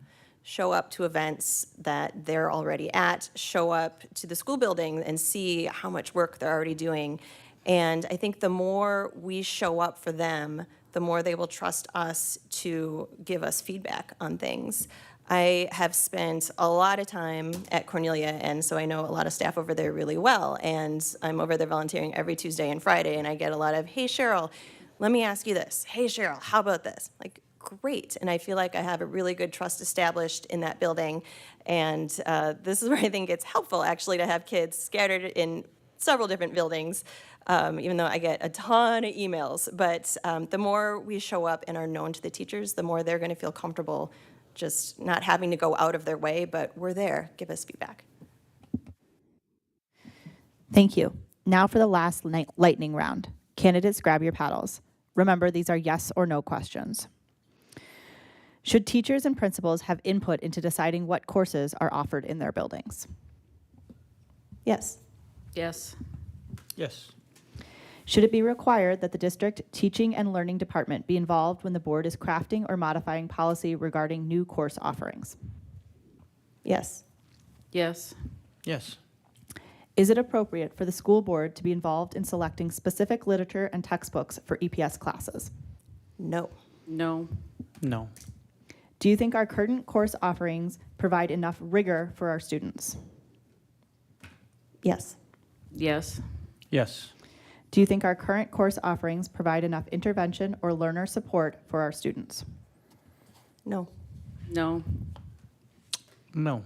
to events that they're already at, show up to the school building and see how much work they're already doing. And I think the more we show up for them, the more they will trust us to give us feedback on things. I have spent a lot of time at Cornelia, and so I know a lot of staff over there really well, and I'm over there volunteering every Tuesday and Friday, and I get a lot of, hey, Cheryl, let me ask you this. Hey, Cheryl, how about this? Like, great. And I feel like I have a really good trust established in that building, and this is where I think it's helpful, actually, to have kids scattered in several different buildings, even though I get a ton of emails. But the more we show up and are known to the teachers, the more they're going to feel comfortable just not having to go out of their way, but we're there. Give us feedback. Thank you. Now for the last lightning round. Candidates, grab your paddles. Remember, these are yes or no questions. Should teachers and principals have input into deciding what courses are offered in their buildings? Yes. Yes. Yes. Should it be required that the district teaching and learning department be involved when the board is crafting or modifying policy regarding new course offerings? Yes. Yes. Yes. Is it appropriate for the school board to be involved in selecting specific literature and textbooks for EPS classes? No. No. No. Do you think our current course offerings provide enough rigor for our students? Yes. Yes. Yes. Do you think our current course offerings provide enough intervention or learner support for our students? No. No. No.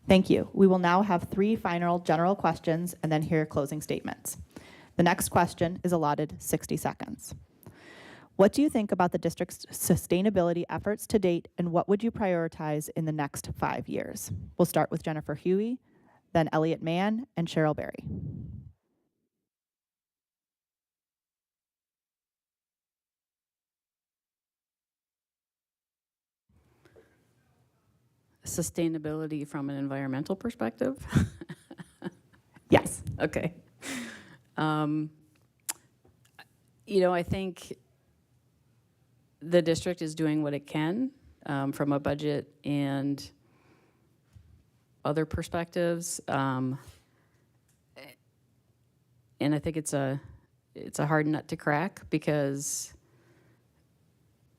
Thank you. We will now have 3 final general questions and then hear closing statements. The next question is allotted 60 seconds. What do you think about the district's sustainability efforts to date, and what would you prioritize in the next 5 years? We'll start with Jennifer Huey, then Elliott Mann, and Cheryl Berry. Sustainability from an environmental perspective? Yes. Okay. I think the district is doing what it can from a budget and other perspectives. And I think it's a hard nut to crack because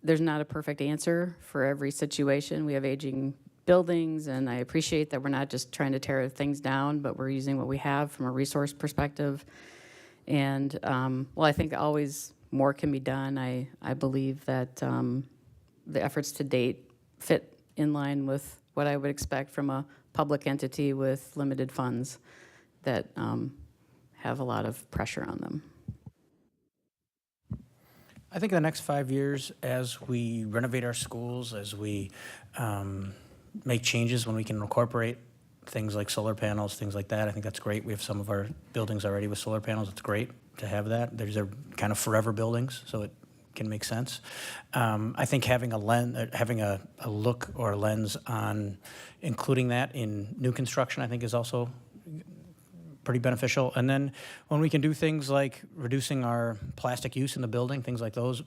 there's not a perfect answer for every situation. We have aging buildings, and I appreciate that we're not just trying to tear things down, but we're using what we have from a resource perspective. And, I think always more can be done. I believe that the efforts to date fit in line with what I would expect from a public entity with limited funds that have a lot of pressure on them. I think the next 5 years, as we renovate our schools, as we make changes when we can incorporate things like solar panels, things like that, I think that's great. We have some of our buildings already with solar panels. It's great to have that. They're kind of forever buildings, so it can make sense. I think having a look or a lens on including that in new construction, I think is also pretty beneficial. And then when we can do things like reducing our plastic use in the building, things like those,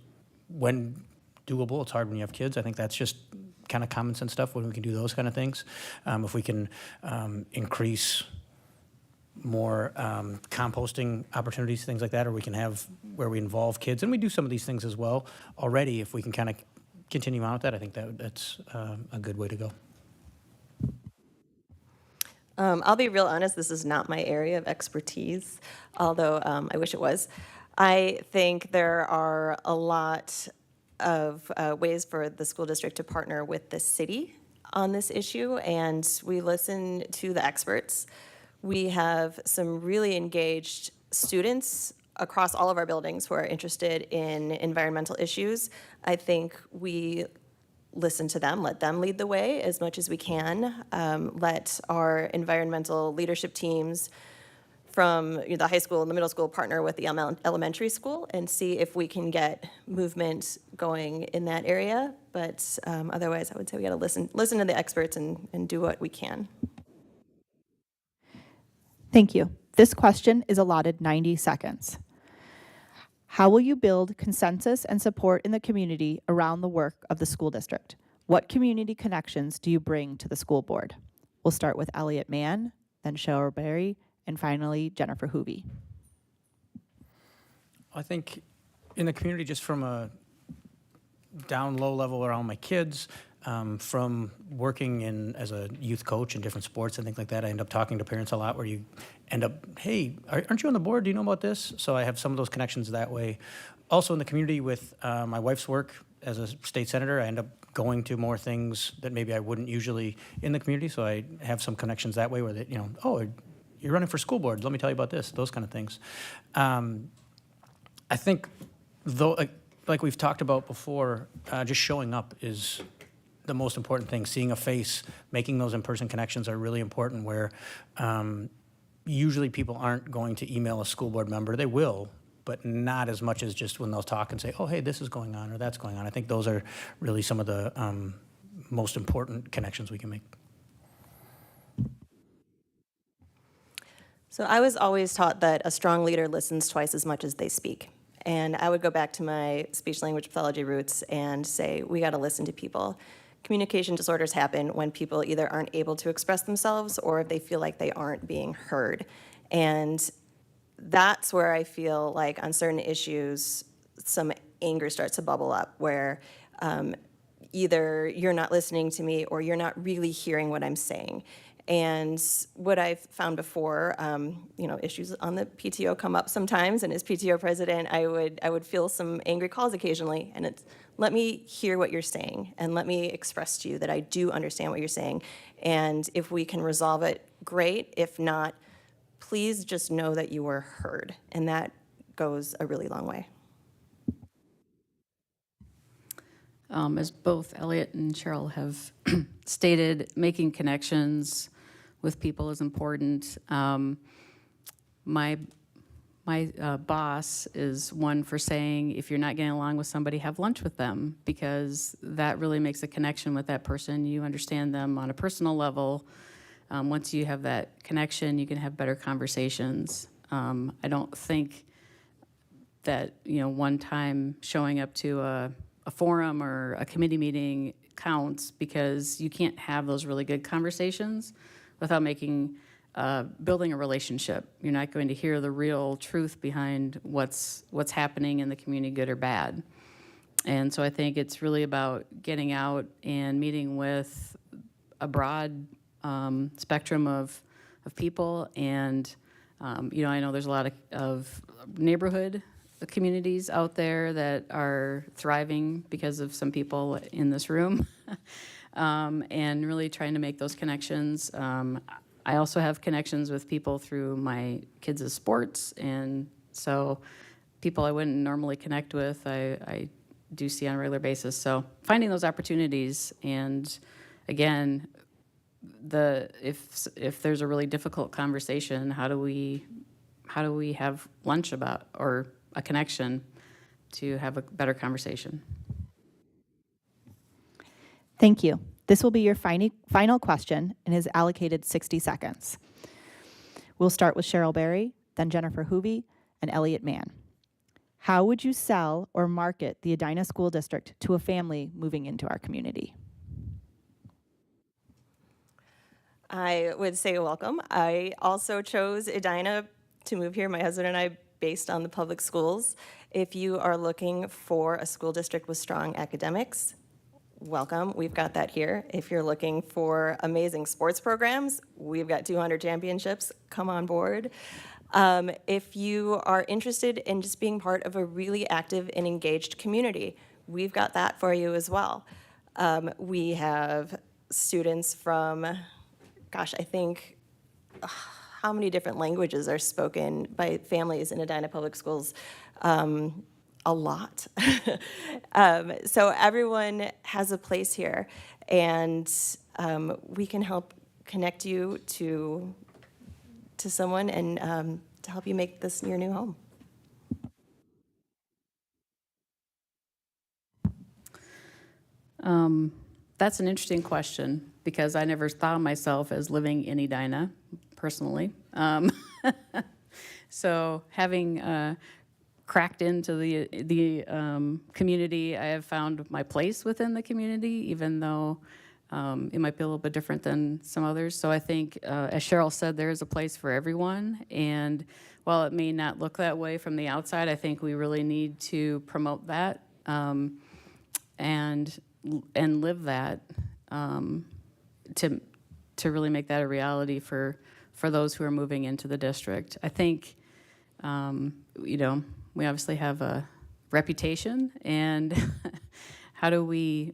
when doable, it's hard when you have kids. I think that's just kind of common sense stuff when we can do those kind of things. If we can increase more composting opportunities, things like that, or we can have where we involve kids, and we do some of these things as well already. If we can kind of continue on with that, I think that's a good way to go. I'll be real honest, this is not my area of expertise, although I wish it was. I think there are a lot of ways for the school district to partner with the city on this issue, and we listen to the experts. We have some really engaged students across all of our buildings who are interested in environmental issues. I think we listen to them, let them lead the way as much as we can. Let our environmental leadership teams from the high school and the middle school partner with the elementary school and see if we can get movement going in that area. But otherwise, I would say we got to listen to the experts and do what we can. Thank you. This question is allotted 90 seconds. How will you build consensus and support in the community around the work of the school district? What community connections do you bring to the school board? We'll start with Elliott Mann, then Cheryl Berry, and finally Jennifer Huey. I think in the community, just from a down low level around my kids, from working as a youth coach in different sports and things like that, I end up talking to parents a lot where you end up, hey, aren't you on the board? Do you know about this? So I have some of those connections that way. Also in the community with my wife's work as a state senator, I end up going to more things that maybe I wouldn't usually in the community. So I have some connections that way where they, oh, you're running for school board. Let me tell you about this, those kind of things. I think, though, like we've talked about before, just showing up is the most important thing. Seeing a face, making those in-person connections are really important where usually people aren't going to email a school board member. They will, but not as much as just when they'll talk and say, oh, hey, this is going on or that's going on. I think those are really some of the most important connections we can make. So I was always taught that a strong leader listens twice as much as they speak. And I would go back to my speech language pathology roots and say, we got to listen to people. Communication disorders happen when people either aren't able to express themselves or if they feel like they aren't being heard. And that's where I feel like on certain issues, some anger starts to bubble up where either you're not listening to me or you're not really hearing what I'm saying. And what I've found before, issues on the PTO come up sometimes, and as PTO president, I would feel some angry calls occasionally, and it's, let me hear what you're saying, and let me express to you that I do understand what you're saying, and if we can resolve it, great. If not, please just know that you were heard, and that goes a really long way. As both Elliot and Cheryl have stated, making connections with people is important. My boss is one for saying, if you're not getting along with somebody, have lunch with them, because that really makes a connection with that person. You understand them on a personal level. Once you have that connection, you can have better conversations. I don't think that, one time showing up to a forum or a committee meeting counts, because you can't have those really good conversations without building a relationship. You're not going to hear the real truth behind what's happening in the community, good or bad. And so I think it's really about getting out and meeting with a broad spectrum of people. And, I know there's a lot of neighborhood communities out there that are thriving because of some people in this room, and really trying to make those connections. I also have connections with people through my kids' sports, and so people I wouldn't normally connect with, I do see on a regular basis. So finding those opportunities, and again, if there's a really difficult conversation, how do we have lunch about, or a connection to have a better conversation? Thank you. This will be your final question and is allocated 60 seconds. We'll start with Cheryl Berry, then Jennifer Hoovey, and Elliot Mann. How would you sell or market the Edina School District to a family moving into our community? I would say welcome. I also chose Edina to move here, my husband and I, based on the public schools. If you are looking for a school district with strong academics, welcome. We've got that here. If you're looking for amazing sports programs, we've got 200 championships. Come on board. If you are interested in just being part of a really active and engaged community, we've got that for you as well. We have students from, I think, how many different languages are spoken by families in Edina Public Schools? A lot. So everyone has a place here, and we can help connect you to someone, and to help you make this your new home. That's an interesting question, because I never thought of myself as living in Edina, personally. So having cracked into the community, I have found my place within the community, even though it might be a little bit different than some others. So I think, as Cheryl said, there is a place for everyone. And while it may not look that way from the outside, I think we really need to promote that and live that to really make that a reality for those who are moving into the district. I think, we obviously have a reputation, and how do we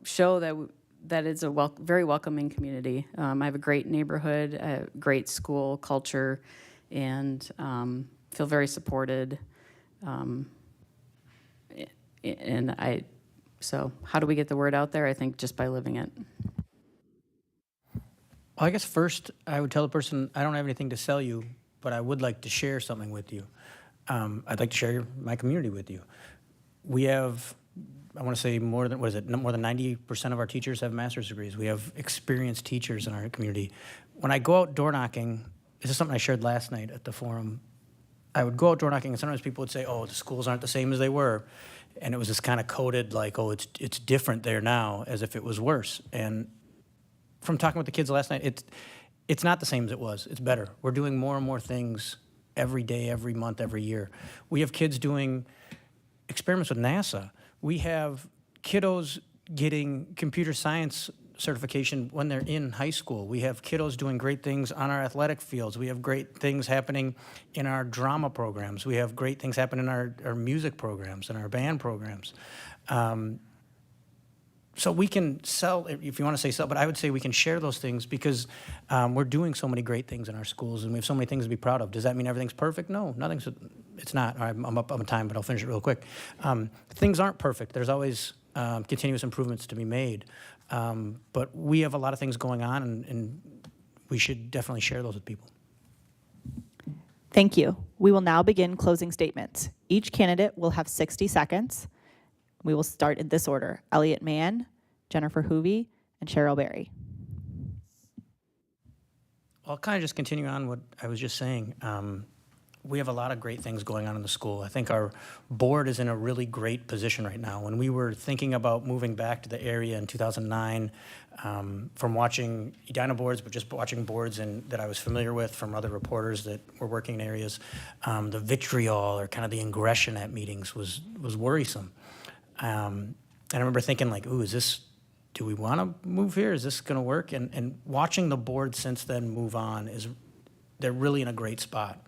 show that it's a very welcoming community? I have a great neighborhood, a great school culture, and feel very supported. So how do we get the word out there? I think just by living it. Well, I guess first I would tell the person, I don't have anything to sell you, but I would like to share something with you. I'd like to share my community with you. We have, I want to say more than 90% of our teachers have master's degrees. We have experienced teachers in our community. When I go out door knocking, this is something I shared last night at the forum. I would go out door knocking, and sometimes people would say, oh, the schools aren't the same as they were. And it was this kind of coded, like, oh, it's different there now, as if it was worse. And from talking with the kids last night, it's not the same as it was. It's better. We're doing more and more things every day, every month, every year. We have kids doing experiments with NASA. We have kiddos getting computer science certification when they're in high school. We have kiddos doing great things on our athletic fields. We have great things happening in our drama programs. We have great things happening in our music programs and our band programs. So we can sell, if you want to say sell, but I would say we can share those things because we're doing so many great things in our schools and we have so many things to be proud of. Does that mean everything's perfect? No, it's not. All right, I'm up on time, but I'll finish it real quick. Things aren't perfect. There's always continuous improvements to be made. But we have a lot of things going on and we should definitely share those with people. Thank you. We will now begin closing statements. Each candidate will have 60 seconds. We will start in this order: Elliott Mann, Jennifer Hoovey, and Cheryl Berry. I'll kind of just continue on what I was just saying. We have a lot of great things going on in the school. I think our board is in a really great position right now. When we were thinking about moving back to the area in 2009, from watching Edina boards, but just watching boards that I was familiar with from other reporters that were working in areas, the vitriol or kind of the aggression at meetings was worrisome. And I remember thinking like, ooh, do we want to move here? Is this going to work? And watching the board since then move on, they're really in a great spot.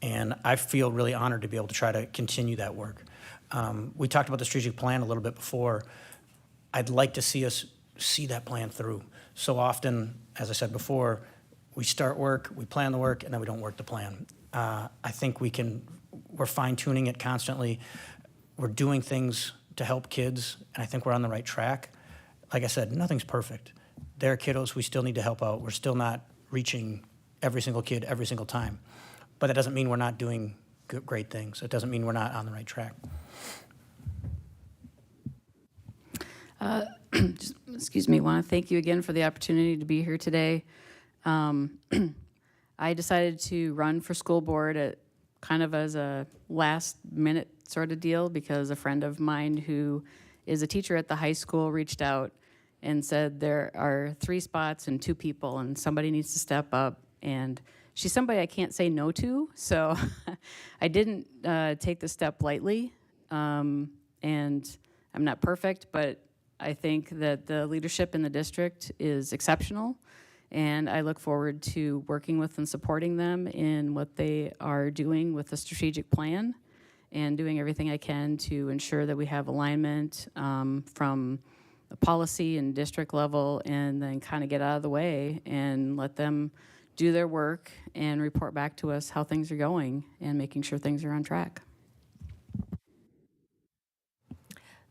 And I feel really honored to be able to try to continue that work. We talked about the strategic plan a little bit before. I'd like to see us see that plan through. So often, as I said before, we start work, we plan the work, and then we don't work the plan. I think we're fine-tuning it constantly. We're doing things to help kids, and I think we're on the right track. Like I said, nothing's perfect. There are kiddos we still need to help out. We're still not reaching every single kid every single time. But that doesn't mean we're not doing great things. It doesn't mean we're not on the right track. Excuse me, want to thank you again for the opportunity to be here today. I decided to run for school board kind of as a last minute sort of deal because a friend of mine who is a teacher at the high school reached out and said there are 3 spots and 2 people and somebody needs to step up. And she's somebody I can't say no to, so I didn't take the step lightly. And I'm not perfect, but I think that the leadership in the district is exceptional. And I look forward to working with and supporting them in what they are doing with the strategic plan and doing everything I can to ensure that we have alignment from the policy and district level, and then kind of get out of the way and let them do their work and report back to us how things are going and making sure things are on track.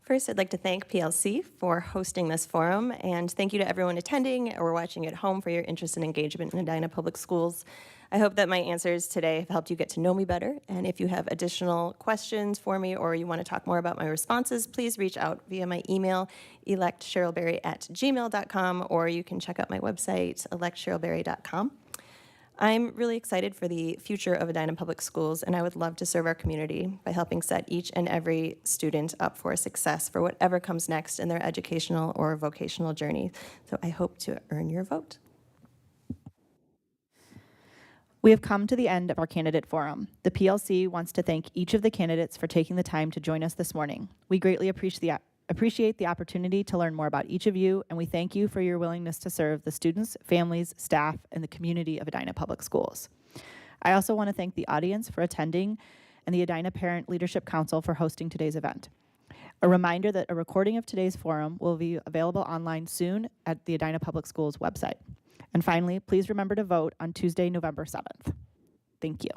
First, I'd like to thank PLC for hosting this forum, and thank you to everyone attending or watching at home for your interest and engagement in Edina Public Schools. I hope that my answers today have helped you get to know me better, and if you have additional questions for me or you want to talk more about my responses, please reach out via my email, electcherylberry@gmail.com, or you can check out my website, electcherylberry.com. I'm really excited for the future of Edina Public Schools, and I would love to serve our community by helping set each and every student up for success for whatever comes next in their educational or vocational journey. So I hope to earn your vote. We have come to the end of our candidate forum. The PLC wants to thank each of the candidates for taking the time to join us this morning. We greatly appreciate the opportunity to learn more about each of you, and we thank you for your willingness to serve the students, families, staff, and the community of Edina Public Schools. I also want to thank the audience for attending and the Edina Parent Leadership Council for hosting today's event. A reminder that a recording of today's forum will be available online soon at the Edina Public Schools website. And finally, please remember to vote on Tuesday, November 7th. Thank you.